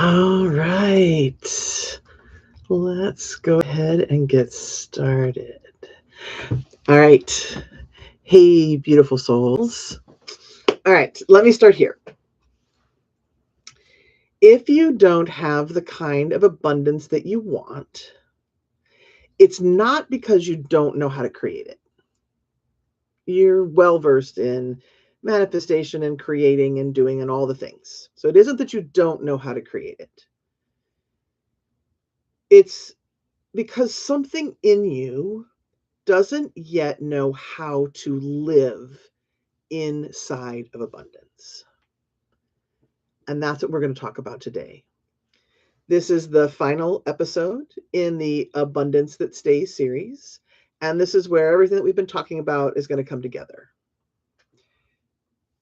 All right. Let's go ahead and get started. All right. Hey, beautiful souls. All right. Let me start here. If you don't have the kind of abundance that you want, it's not because you don't know how to create it. You're well versed in manifestation and creating and doing and all the things. So it isn't that you don't know how to create it. It's because something in you doesn't yet know how to live inside of abundance. And that's what we're going to talk about today. This is the final episode in the Abundance That Stays series. And this is where everything that we've been talking about is going to come together.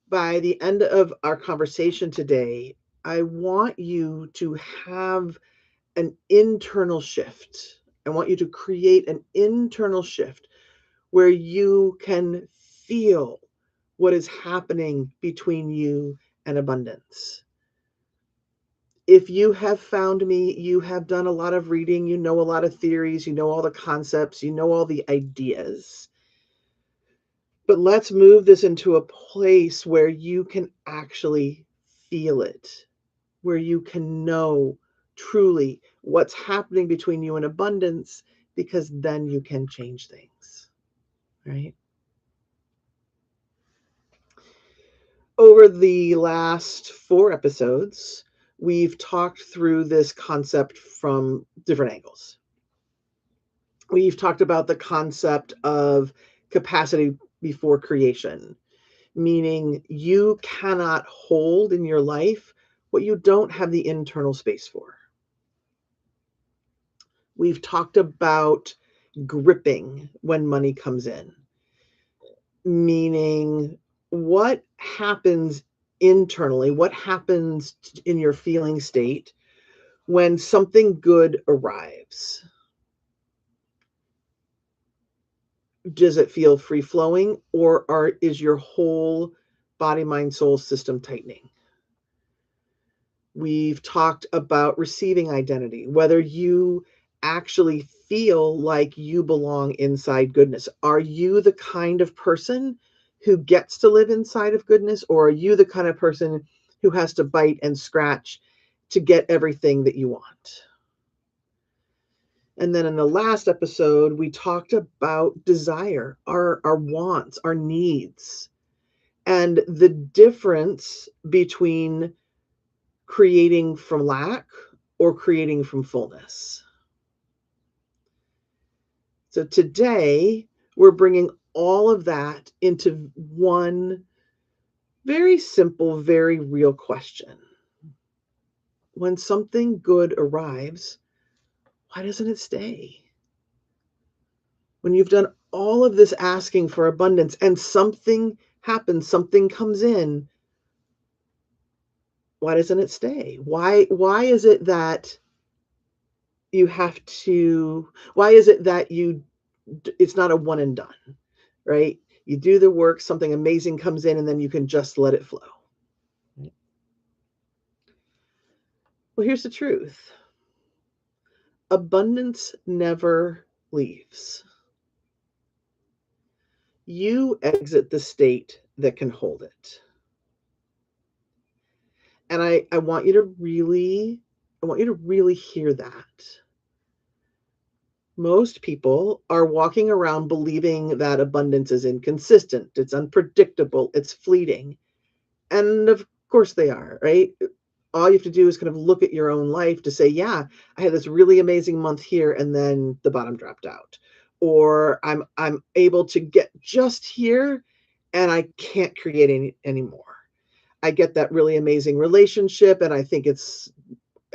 By the end of our conversation today, I want you to have an internal shift. I want you to create an internal shift where you can feel what is happening between you and abundance. If you have found me, you have done a lot of reading, you know a lot of theories, you know all the concepts, you know all the ideas. But let's move this into a place where you can actually feel it, where you can know truly what's happening between you and abundance, because then you can change things, right? Over the last 4 episodes, we've talked through this concept from different angles. We've talked about the concept of capacity before creation, meaning you cannot hold in your life what you don't have the internal space for. We've talked about gripping when money comes in, meaning what happens internally, what happens in your feeling state when something good arrives. Does it feel free flowing, or is your whole body, mind, soul system tightening? We've talked about receiving identity, whether you actually feel like you belong inside goodness. Are you the kind of person who gets to live inside of goodness, or are you the kind of person who has to bite and scratch to get everything that you want? And then in the last episode, we talked about desire, our wants, our needs, and the difference between creating from lack or creating from fullness. So today, we're bringing all of that into one very simple, very real question. When something good arrives, why doesn't it stay? When you've done all of this asking for abundance and something happens, something comes in, why doesn't it stay? Why is it that you have to, why is it that it's not a one and done, right? You do the work, something amazing comes in, and then you can just let it flow. Well, here's the truth. Abundance never leaves. You exit the state that can hold it. And I want you to really hear that. Most people are walking around believing that abundance is inconsistent, it's unpredictable, it's fleeting. And of course they are, right? All you have to do is kind of look at your own life to say, yeah, I had this really amazing month here and then the bottom dropped out. Or I'm able to get just here and I can't create anymore. I get that really amazing relationship and I think it's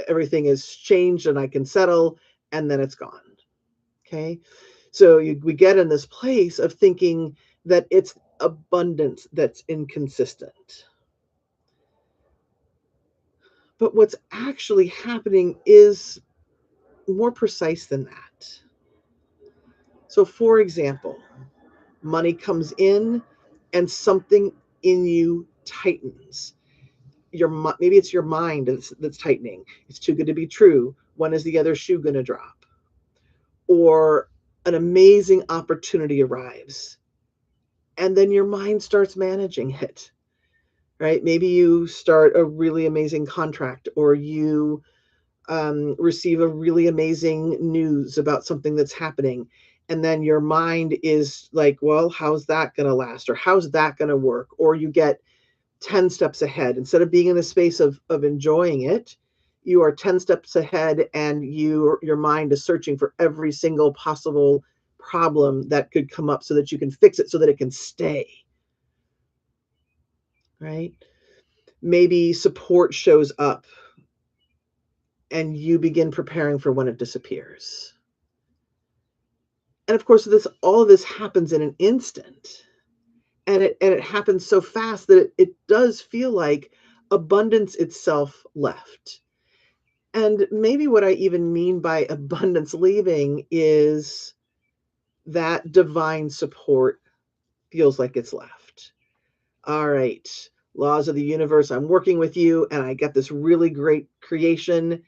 everything has changed and I can settle, and then it's gone. Okay. So we get in this place of thinking that it's abundance that's inconsistent. But what's actually happening is more precise than that. So, for example, money comes in and something in you tightens. maybe it's your mind that's tightening. It's too good to be true. When is the other shoe going to drop? Or an amazing opportunity arrives, and then your mind starts managing it, right? Maybe you start a really amazing contract, or you receive a really amazing news about something that's happening. And then your mind is like, well, how's that going to last? Or how's that going to work? Or you get 10 steps ahead. Instead of being in the space of enjoying it, you are 10 steps ahead, and your mind is searching for every single possible problem that could come up so that you can fix it so that it can stay. Right? Maybe support shows up and you begin preparing for when it disappears. And of course, all of this happens in an instant. And it happens so fast that it does feel like abundance itself left. And maybe what I even mean by abundance leaving is that divine support feels like it's left. All right, laws of the universe, I'm working with you, and I get this really great creation.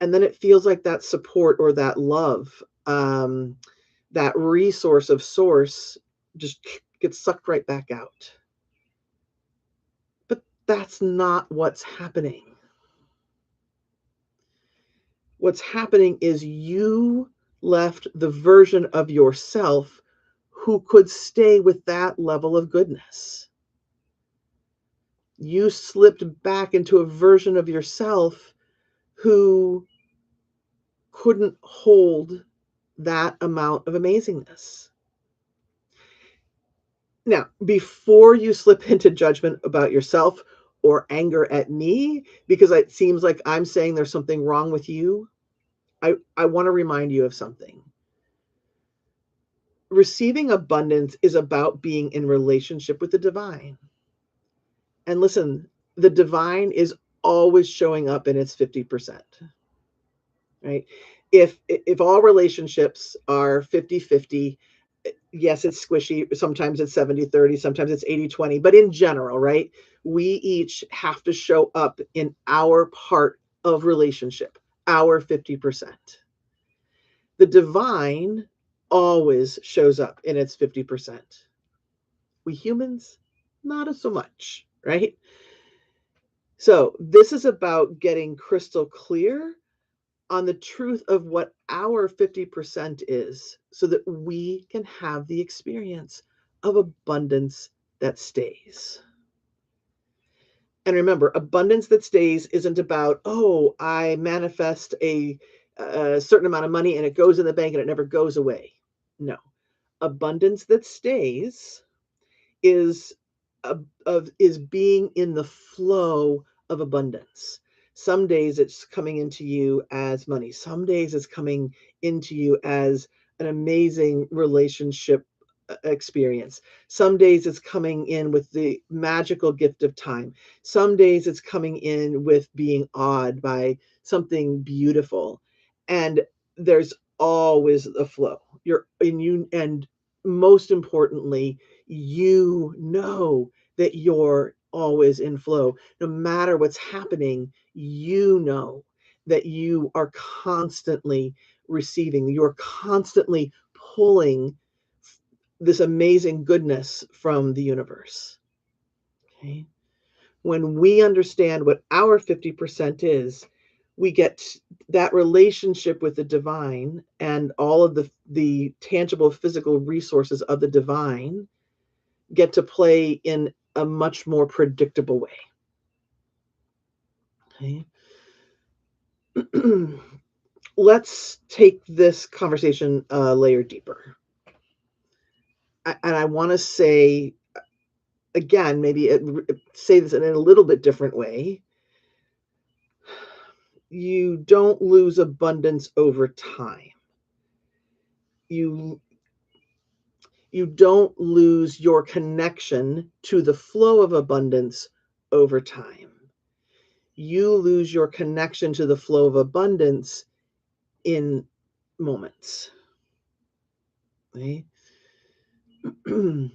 And then it feels like that support or that love, that resource of source, just gets sucked right back out. But that's not what's happening. What's happening is you left the version of yourself who could stay with that level of goodness. You slipped back into a version of yourself who couldn't hold that amount of amazingness. Now, before you slip into judgment about yourself or anger at me, because it seems like I'm saying there's something wrong with you, I want to remind you of something. Receiving abundance is about being in relationship with the divine. And listen, the divine is always showing up in its 50%. Right? If all relationships are 50-50, yes, it's squishy. Sometimes it's 70-30, sometimes it's 80-20, but in general, right? We each have to show up in our part of relationship, our 50%. The divine always shows up in its 50%. We humans, not so much, right? So this is about getting crystal clear on the truth of what our 50% is so that we can have the experience of abundance that stays. And remember, abundance that stays isn't about, oh, I manifest a certain amount of money and it goes in the bank and it never goes away. No. Abundance that stays is is being in the flow of abundance. Some days it's coming into you as money. Some days it's coming into you as an amazing relationship experience. Some days it's coming in with the magical gift of time. Some days it's coming in with being awed by something beautiful. And there's always a flow. And most importantly, you know that you're always in flow. No matter what's happening, you know that you are constantly receiving, you're constantly pulling this amazing goodness from the universe. Okay. When we understand what our 50% is, we get that relationship with the divine and all of the tangible physical resources of the divine get to play in a much more predictable way. Okay. Let's take this conversation a layer deeper. And I want to say, again, maybe say this in a little bit different way. You don't lose abundance over time. You don't lose your connection to the flow of abundance over time. You lose your connection to the flow of abundance in moments. Okay? And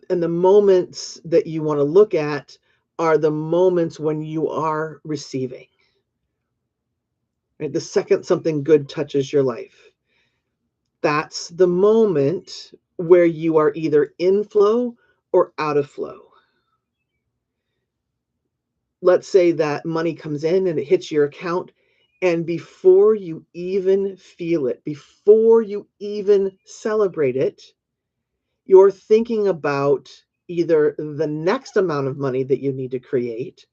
the moments that you want to look at are the moments when you are receiving. Right? The second something good touches your life, that's the moment where you are either in flow or out of flow. Let's say that money comes in and it hits your account, and before you even feel it, before you even celebrate it, you're thinking about either the next amount of money that you need to create,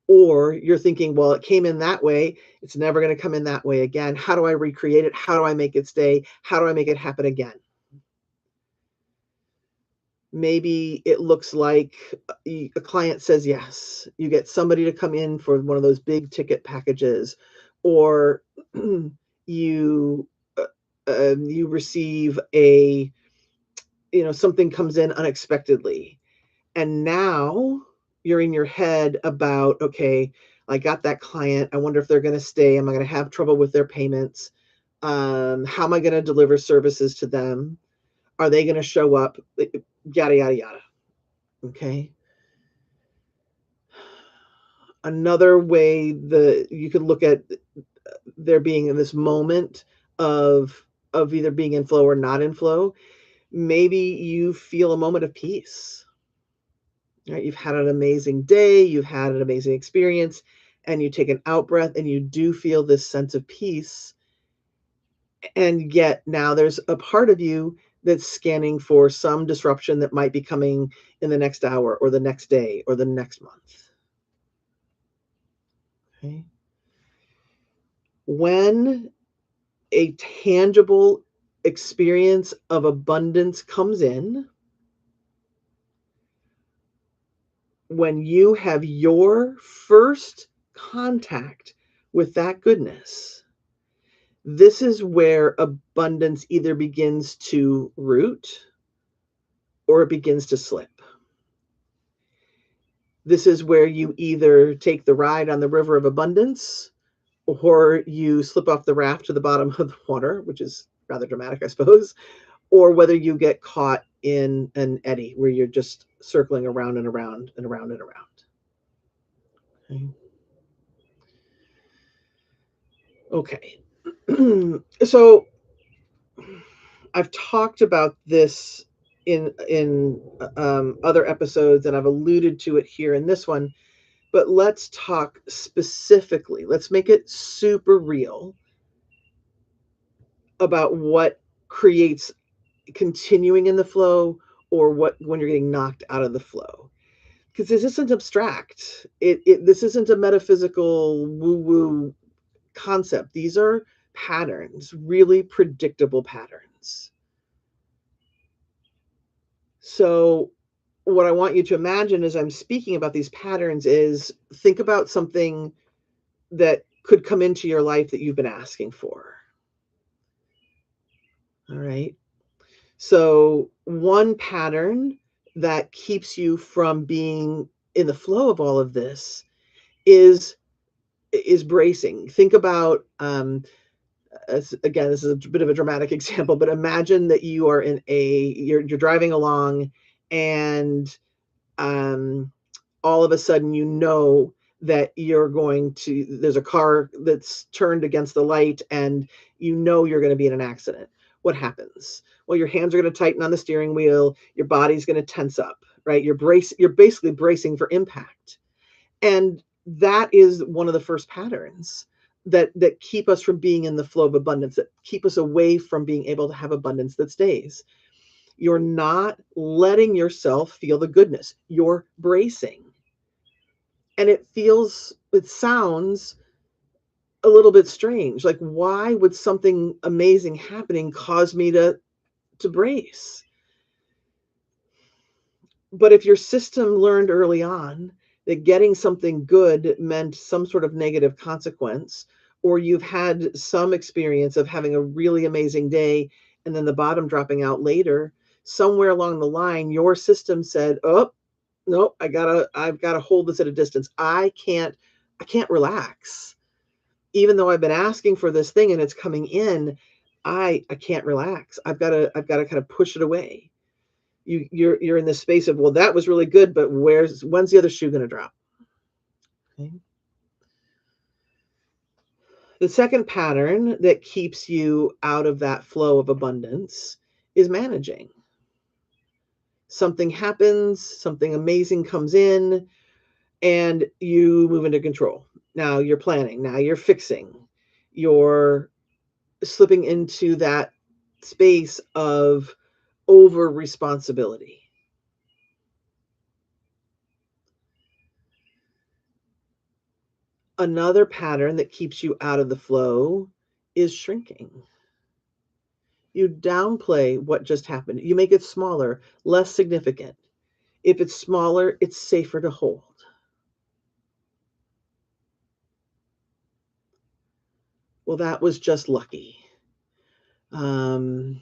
or you're thinking, well, it came in that way, it's never going to come in that way again. How do I recreate it? How do I make it stay? How do I make it happen again? Maybe it looks like a client says yes. You get somebody to come in for one of those big ticket packages, or you you receive a, something comes in unexpectedly, and now you're in your head about, okay, I got that client. I wonder if they're going to stay. Am I going to have trouble with their payments? How am I going to deliver services to them? Are they going to show up? Yada yada yada. Okay. Another way that you could look at there being in this moment of either being in flow or not in flow, maybe you feel a moment of peace. Right? You've had an amazing day, you've had an amazing experience, and you take an out breath and you do feel this sense of peace. And yet now there's a part of you that's scanning for some disruption that might be coming in the next hour or the next day or the next month. Okay. When a tangible experience of abundance comes in, when you have your first contact with that goodness, this is where abundance either begins to root or it begins to slip. This is where you either take the ride on the river of abundance or you slip off the raft to the bottom of the water, which is rather dramatic, I suppose, or whether you get caught in an eddy where you're just circling around and around and around and around. Okay. So I've talked about this in other episodes, and I've alluded to it here in this one, but let's talk specifically. Let's make it super real about what creates continuing in the flow, or what when you're getting knocked out of the flow. Because this isn't abstract. This isn't a metaphysical woo-woo concept. These are patterns, really predictable patterns. So what I want you to imagine as I'm speaking about these patterns is think about something that could come into your life that you've been asking for. All right. So one pattern that keeps you from being in the flow of all of this is bracing. Think about again, this is a bit of a dramatic example, but imagine that you are you're driving along, and all of a sudden that there's a car that's turned against the light, and you're going to be in an accident. What happens? Well, your hands are going to tighten on the steering wheel, your body's going to tense up, right? You're basically bracing for impact. And that is one of the first patterns that keep us from being in the flow of abundance, that keep us away from being able to have abundance that stays. You're not letting yourself feel the goodness. You're bracing. And it sounds a little bit strange. Like, why would something amazing happening cause me to brace? But if your system learned early on that getting something good meant some sort of negative consequence, or you've had some experience of having a really amazing day and then the bottom dropping out later, somewhere along the line, your system said, oh, no, I've got to hold this at a distance. I can't relax. Even though I've been asking for this thing and it's coming in, I can't relax. I've got to kind of push it away. You're in this space of, well, that was really good, but when's the other shoe going to drop? Okay. The second pattern that keeps you out of that flow of abundance is managing. Something happens, something amazing comes in, and you move into control. Now you're planning, now you're fixing, you're slipping into that space of over responsibility. Another pattern that keeps you out of the flow is shrinking. You downplay what just happened. You make it smaller, less significant. If it's smaller, it's safer to hold. Well, that was just lucky. That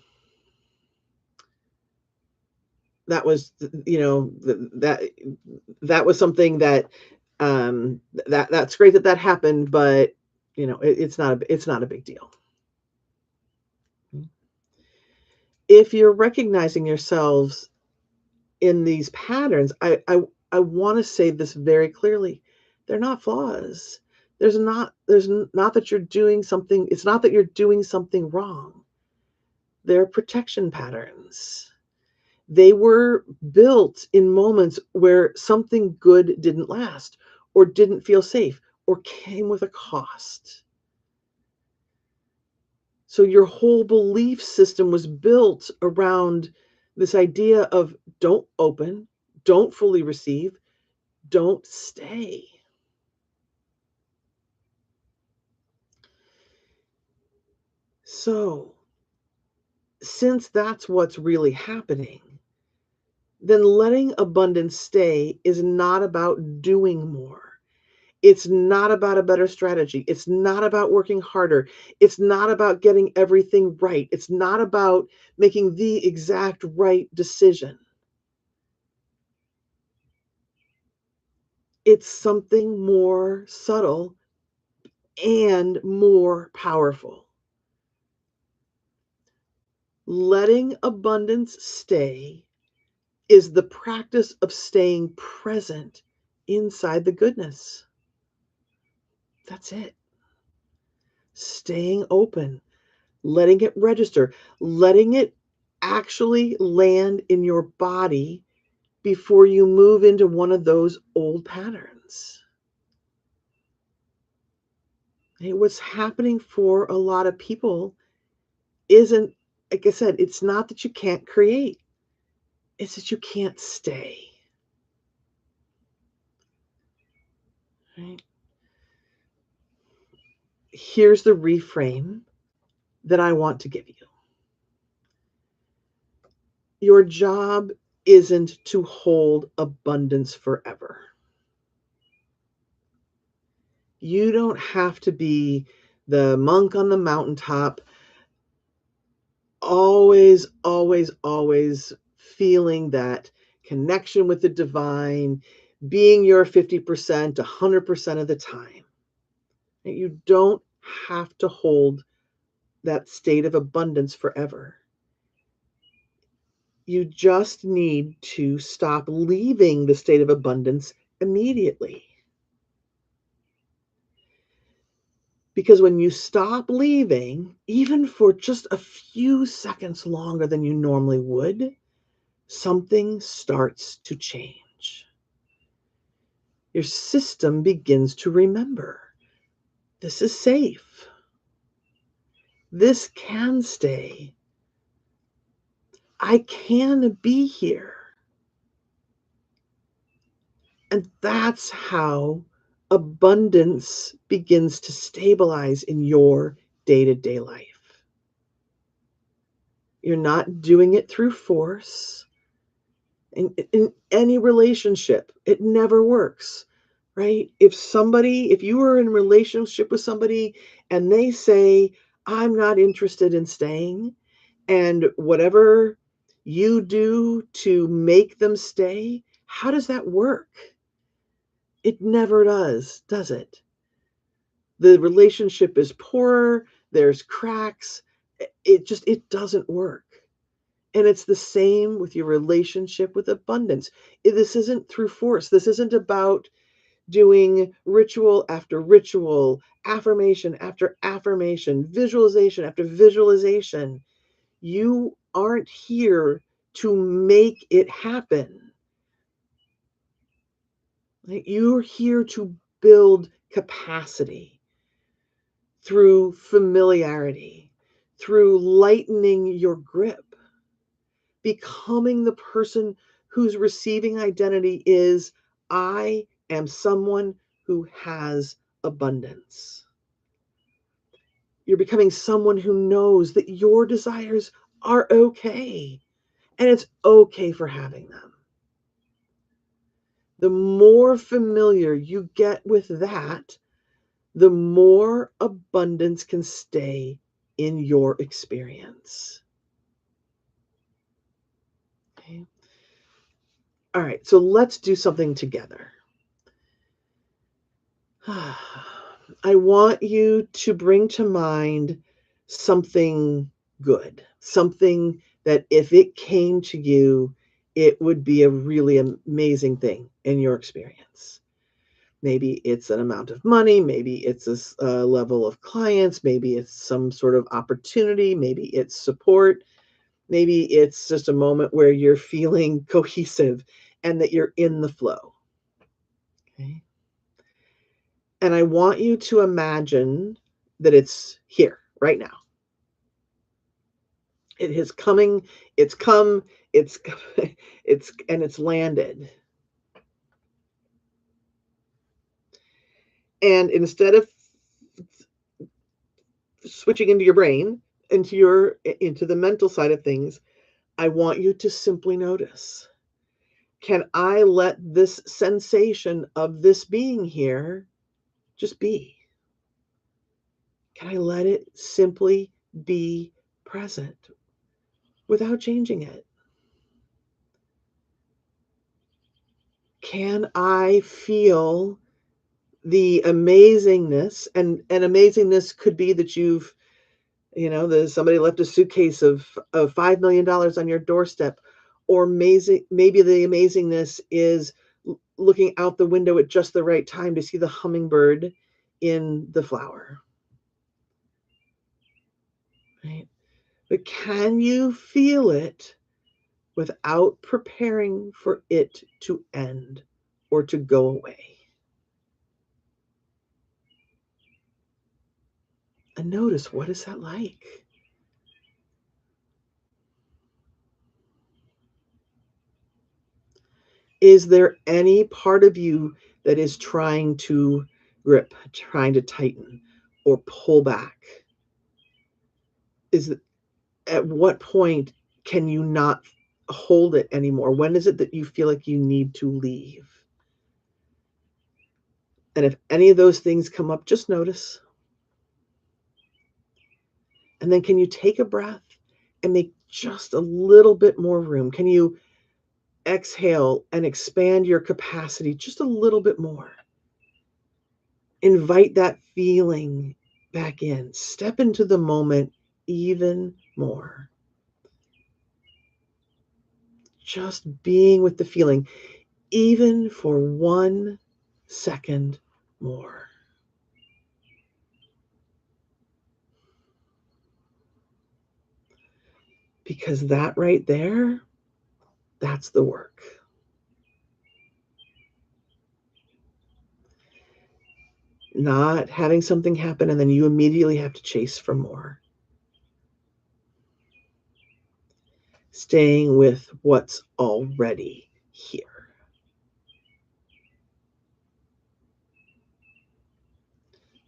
was, that was something that that's great that happened, but it's not a big deal. If you're recognizing yourselves in these patterns, I want to say this very clearly. They're not flaws. There's not that you're doing something, it's not that you're doing something wrong. They're protection patterns. They were built in moments where something good didn't last, or didn't feel safe, or came with a cost. So your whole belief system was built around this idea of don't open, don't fully receive, don't stay. So, since that's what's really happening, then letting abundance stay is not about doing more. It's not about a better strategy. It's not about working harder. It's not about getting everything right. It's not about making the exact right decision. It's something more subtle and more powerful. Letting abundance stay is the practice of staying present inside the goodness. That's it. Staying open, letting it register, letting it actually land in your body before you move into one of those old patterns. Hey, what's happening for a lot of people isn't, like I said, it's not that you can't create, it's that you can't stay. Right? Here's the reframe that I want to give you. Your job isn't to hold abundance forever. You don't have to be the monk on the mountaintop, always, always, always feeling that connection with the divine, being your 50%, 100% of the time. You don't have to hold that state of abundance forever. You just need to stop leaving the state of abundance immediately. Because when you stop leaving, even for just a few seconds longer than you normally would, something starts to change. Your system begins to remember, this is safe. This can stay. I can be here. And that's how abundance begins to stabilize in your day-to-day life. You're not doing it through force. In any relationship, it never works, right? If you are in a relationship with somebody and they say, I'm not interested in staying, and whatever you do to make them stay, how does that work? It never does it? The relationship is poorer, there's cracks, it doesn't work. And it's the same with your relationship with abundance. This isn't through force. This isn't about doing ritual after ritual, affirmation after affirmation, visualization after visualization. You aren't here to make it happen. You're here to build capacity through familiarity, through lightening your grip, becoming the person whose receiving identity is, I am someone who has abundance. You're becoming someone who knows that your desires are okay, and it's okay for having them. The more familiar you get with that, the more abundance can stay in your experience. Okay. All right, so let's do something together. I want you to bring to mind something good, something that if it came to you, it would be a really amazing thing in your experience. Maybe it's an amount of money, maybe it's a level of clients, maybe it's some sort of opportunity, maybe it's support, maybe it's just a moment where you're feeling cohesive and that you're in the flow. Okay. And I want you to imagine that it's here right now. It is coming, it's come, it's it's landed. And instead of switching into your brain, into the mental side of things, I want you to simply notice. Can I let this sensation of this being here just be? Can I let it simply be present without changing it? Can I feel the amazingness? And amazingness could be that somebody left a suitcase of $5 million on your doorstep, or maybe the amazingness is looking out the window at just the right time to see the hummingbird in the flower. Right? But can you feel it without preparing for it to end or to go away? And notice, what is that like? Is there any part of you that is trying to grip, trying to tighten, or pull back? At what point can you not hold it anymore? When is it that you feel like you need to leave? And if any of those things come up, just notice. And then can you take a breath and make just a little bit more room? Can you exhale and expand your capacity just a little bit more? Invite that feeling back in. Step into the moment even more. Just being with the feeling, even for 1 second more. Because that right there, that's the work. Not having something happen and then you immediately have to chase for more. Staying with what's already here.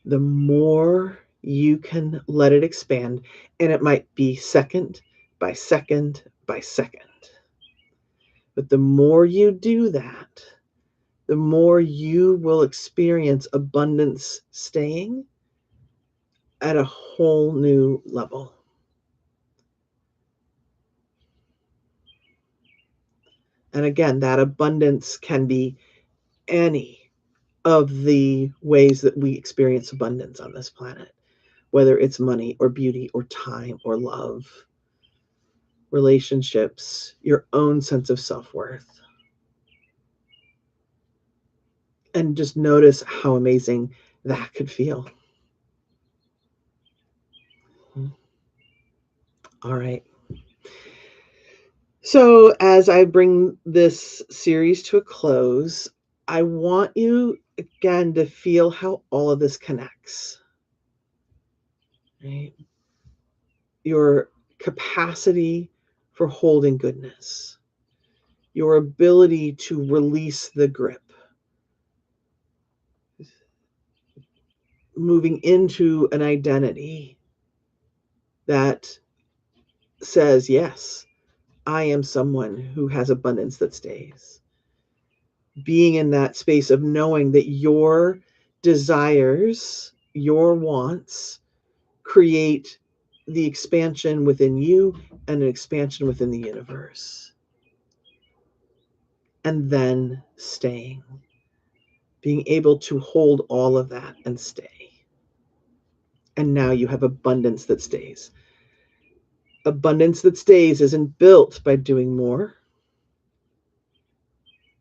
The more you can let it expand, and it might be second by second by second. But the more you do that, the more you will experience abundance staying at a whole new level. And again, that abundance can be any of the ways that we experience abundance on this planet, whether it's money or beauty or time or love, relationships, your own sense of self-worth. And just notice how amazing that could feel. All right. So, as I bring this series to a close, I want you again to feel how all of this connects. Right? Your capacity for holding goodness, your ability to release the grip, moving into an identity that says, yes, I am someone who has abundance that stays. Being in that space of knowing that your desires, your wants create the expansion within you and an expansion within the universe. And then staying, being able to hold all of that and stay. And now you have abundance that stays. Abundance that stays isn't built by doing more.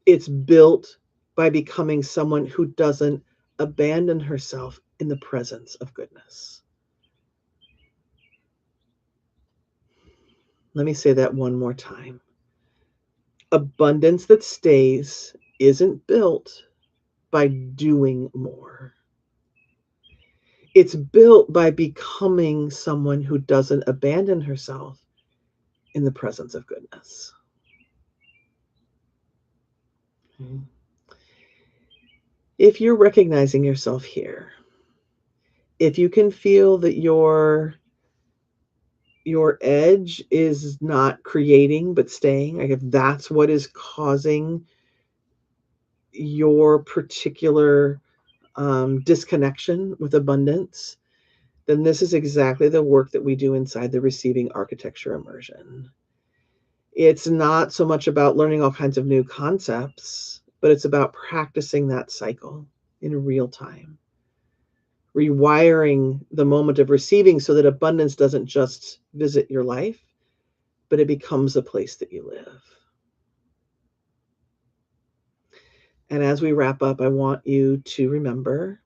It's built by becoming someone who doesn't abandon herself in the presence of goodness. Let me say that one more time. Abundance that stays isn't built by doing more. It's built by becoming someone who doesn't abandon herself in the presence of goodness. Okay. If you're recognizing yourself here, if you can feel that your edge is not creating but staying, like if that's what is causing your particular disconnection with abundance, then this is exactly the work that we do inside the Receiving Architecture Immersion. It's not so much about learning all kinds of new concepts, but it's about practicing that cycle in real time, rewiring the moment of receiving so that abundance doesn't just visit your life, but it becomes a place that you live. And as we wrap up, I want you to remember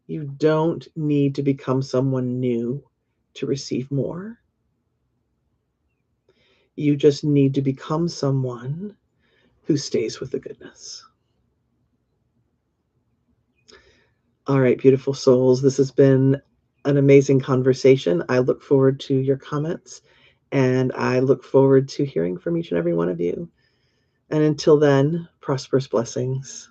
you don't need to become someone new to receive more. You just need to become someone who stays with the goodness. All right, beautiful souls. This has been an amazing conversation. I look forward to your comments, and I look forward to hearing from each and every one of you. And until then, prosperous blessings.